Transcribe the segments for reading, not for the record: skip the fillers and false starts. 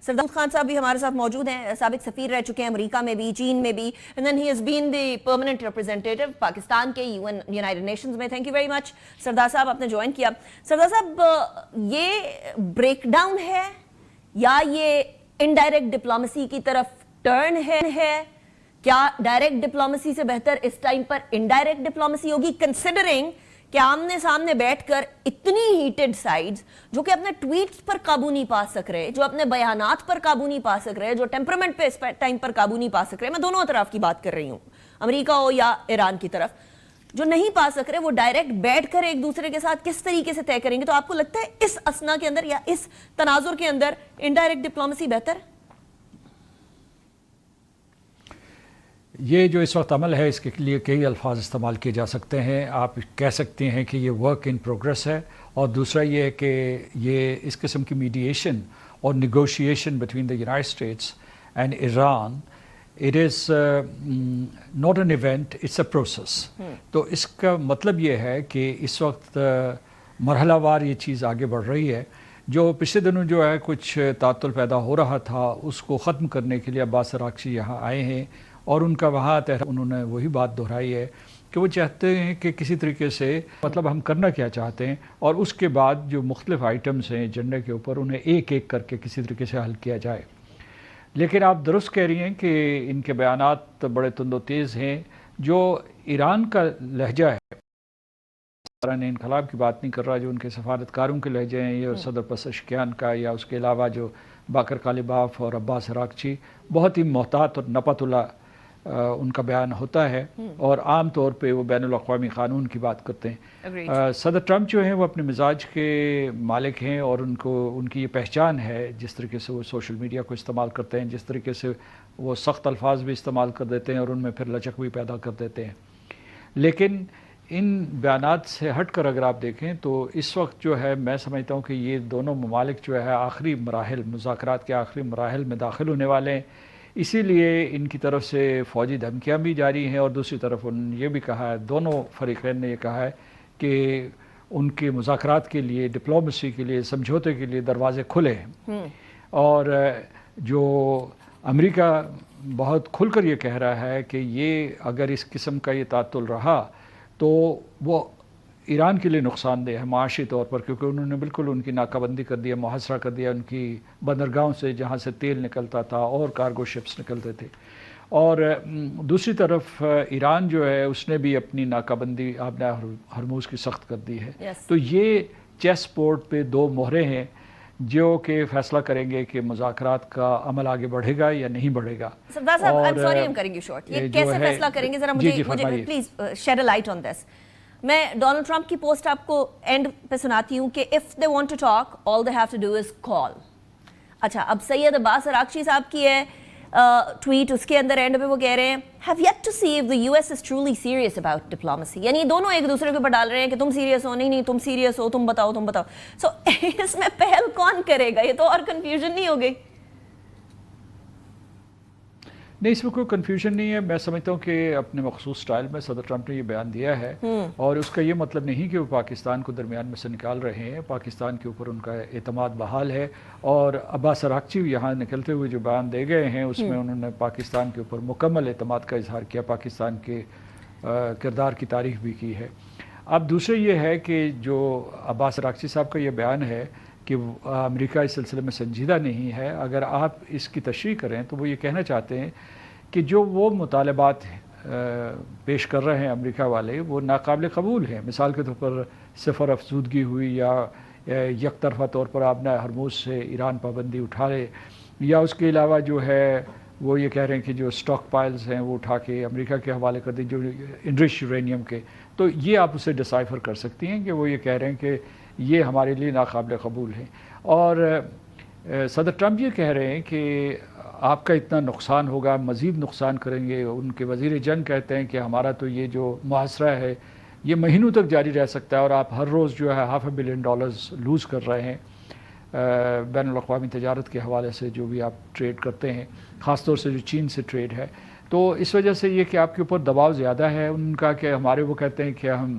سردار خان صاحب بھی ہمارے ساتھ موجود ہیں، سابق سفیر رہ چکے ہیں امریکہ میں بھی، چین میں بھی، and then he has been the permanent representative Pakistan کے یونائٹڈ نیشنز میں. تھینک یو ویری مچ سردار صاحب، آپ نے جوائن کیا. سردار صاحب، یہ بریک ڈاؤن ہے یا یہ انڈائریکٹ ڈپلومیسی کی طرف ٹرن ہے؟ کیا ڈائریکٹ ڈپلومیسی سے بہتر اس ٹائم پر انڈائریکٹ ڈپلومیسی ہوگی، کنسیڈرنگ کہ آمنے سامنے بیٹھ کر اتنی ہیٹڈ سائیڈز جو کہ اپنے ٹویٹس پر قابو نہیں پا سک رہے، جو اپنے بیانات پر قابو نہیں پا سک رہے، جو ٹیمپرمنٹ پہ اس ٹائم پر قابو نہیں پا سک رہے، میں دونوں اطراف کی بات کر رہی ہوں، امریکہ ہو یا ایران کی طرف، جو نہیں پا سک رہے وہ ڈائریکٹ بیٹھ کر ایک دوسرے کے ساتھ کس طریقے سے طے کریں گے؟ تو آپ کو لگتا ہے اس اسنا کے اندر یا اس تناظر کے اندر انڈائریکٹ ڈپلومیسی بہتر؟ یہ جو اس وقت عمل ہے، اس کے لیے کئی الفاظ استعمال کیے جا سکتے ہیں. آپ کہہ سکتے ہیں کہ یہ ورک ان پروگریس ہے، اور دوسرا یہ ہے کہ یہ اس قسم کی میڈیشن اور negotiation between the United States and Iran, it is not an event, it's a process. تو اس کا مطلب یہ ہے کہ اس وقت مرحلہ وار یہ چیز آگے بڑھ رہی ہے. جو پچھلے دنوں جو ہے کچھ تعطل پیدا ہو رہا تھا، اس کو ختم کرنے کے لیے عباس اراغچی یہاں آئے ہیں، اور ان کا وہاں انہوں نے وہی بات دہرائی ہے کہ وہ چاہتے ہیں کہ کسی طریقے سے مطلب ہم کرنا کیا چاہتے ہیں، اور اس کے بعد جو مختلف آئٹمز ہیں ایجنڈے کے اوپر انہیں ایک ایک کر کے کسی طریقے سے حل کیا جائے. لیکن آپ درست کہہ رہی ہیں کہ ان کے بیانات بڑے تند و تیز ہیں. جو ایران کا لہجہ ہے، انقلاب کی بات نہیں کر رہا، جو ان کے سفارتکاروں کے لہجے ہیں، یہ صدر پزشکیان کا، یا اس کے علاوہ جو باقر کالیباف اور عباس اراغچی، بہت ہی محتاط اور نپت اللہ ان کا بیان ہوتا ہے، اور عام طور پہ وہ بین الاقوامی قانون کی بات کرتے ہیں. صدر ٹرمپ جو ہیں وہ اپنے مزاج کے مالک ہیں، اور ان کی یہ پہچان ہے جس طریقے سے وہ سوشل میڈیا کو استعمال کرتے ہیں، جس طریقے سے وہ سخت الفاظ بھی استعمال کر دیتے ہیں اور ان میں پھر لچک بھی پیدا کر دیتے ہیں. لیکن ان بیانات سے ہٹ کر اگر آپ دیکھیں تو اس وقت جو ہے میں سمجھتا ہوں کہ یہ دونوں ممالک جو ہے آخری مراحل، مذاکرات کے آخری مراحل میں داخل ہونے والے ہیں. اسی لیے ان کی طرف سے فوجی دھمکیاں بھی جاری ہیں، اور دوسری طرف انہوں نے یہ بھی کہا ہے، دونوں فریقین نے یہ کہا ہے کہ ان کے مذاکرات کے لیے، ڈپلومیسی کے لیے، سمجھوتے کے لیے دروازے کھلے ہیں. اور جو امریکہ بہت کھل کر یہ کہہ رہا ہے کہ یہ اگر اس قسم کا یہ تعطل رہا تو وہ ایران کے لیے نقصان دہ ہے معاشی طور پر، کیونکہ انہوں نے بالکل ان کی ناکہ بندی کر دیا، محاصرہ کر دیا ان کی بندرگاہوں سے جہاں سے تیل نکلتا تھا اور کارگو شپس نکلتے تھے. اور دوسری طرف ایران جو ہے اس نے بھی اپنی ناکہ بندی آبنہ ہرموز کی سخت کر دی ہے. تو یہ چیس بورڈ پہ دو مہرے ہیں جو کہ فیصلہ کریں گے کہ مذاکرات کا عمل آگے بڑھے گا یا نہیں بڑھے گا. سردار صاحب، I'm sorry I'm cutting you short. یہ کیسے فیصلہ کریں گے؟ ذرا مجھے please shed a light on this. میں ڈونلڈ ٹرمپ کی پوسٹ آپ کو اینڈ پہ سناتی ہوں کہ if they want to talk, all they have to do is call. اچھا، اب سید عباس اراغچی صاحب کی ہے ٹویٹ، اس کے اندر اینڈ پہ وہ کہہ رہے ہیں have yet to see if the US is truly serious about diplomacy. یعنی دونوں ایک دوسرے کے اوپر ڈال رہے ہیں کہ تم سیریس ہو، نہیں تم سیریس ہو، تم بتاؤ. سو اس میں پہل کون کرے گا؟ یہ تو اور کنفیوژن نہیں ہو گئی؟ نہیں، اس میں کوئی کنفیوژن نہیں ہے. میں سمجھتا ہوں کہ اپنے مخصوص سٹائل میں صدر ٹرمپ نے یہ بیان دیا ہے، اور اس کا یہ مطلب نہیں کہ وہ پاکستان کو درمیان میں سے نکال رہے ہیں. پاکستان کے اوپر ان کا اعتماد بحال ہے، اور عباس اراغچی یہاں نکلتے ہوئے جو بیان دے گئے ہیں اس میں انہوں نے پاکستان کے اوپر مکمل اعتماد کا اظہار کیا، پاکستان کے کردار کی تعریف بھی کی ہے. اب دوسرے یہ ہے کہ جو عباس اراغچی صاحب کا یہ بیان ہے کہ امریکہ اس سلسلے میں سنجیدہ نہیں ہے، اگر آپ اس کی تشریح کریں تو وہ یہ کہنا چاہتے ہیں کہ جو وہ مطالبات پیش کر رہے ہیں امریکہ والے وہ ناقابل قبول ہیں. مثال کے طور پر صفر افزودگی ہوئی، یا یک طرفہ طور پر آبنہ ہرموز سے ایران پابندی اٹھا لے، یا اس کے علاوہ جو ہے وہ یہ کہہ رہے ہیں کہ جو اسٹاک پائلز ہیں وہ اٹھا کے امریکہ کے حوالے کر دیں، جو انرچ یورینیم کے. تو یہ آپ اسے ڈسائفر کر سکتی ہیں کہ وہ یہ کہہ رہے ہیں کہ یہ ہمارے لیے ناقابل قبول ہیں. اور صدر ٹرمپ یہ کہہ رہے ہیں کہ آپ کا اتنا نقصان ہوگا، مزید نقصان کریں گے. ان کے وزیر جنگ کہتے ہیں کہ ہمارا تو یہ جو محاصرہ ہے یہ مہینوں تک جاری رہ سکتا ہے، اور آپ ہر روز جو ہے $500 بلین لوز کر رہے ہیں بین الاقوامی تجارت کے حوالے سے جو بھی آپ ٹریڈ کرتے ہیں، خاص طور سے جو چین سے ٹریڈ ہے. تو اس وجہ سے یہ کہ آپ کے اوپر دباؤ زیادہ ہے ان کا، کہ ہمارے وہ کہتے ہیں کہ ہم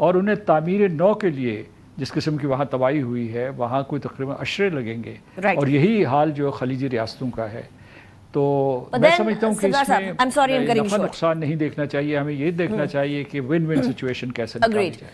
اور انہیں تعمیر نو کے لیے جس قسم کی وہاں تباہی ہوئی ہے وہاں کوئی تقریباً اشرے لگیں گے اور یہی حال جو خلیجی ریاستوں کا ہے. تو میں سمجھتا ہوں کہ اس میں نفع نقصان نہیں دیکھنا چاہیے, ہمیں یہ دیکھنا چاہیے کہ ون ون سچویشن کیسے نکالی جائے.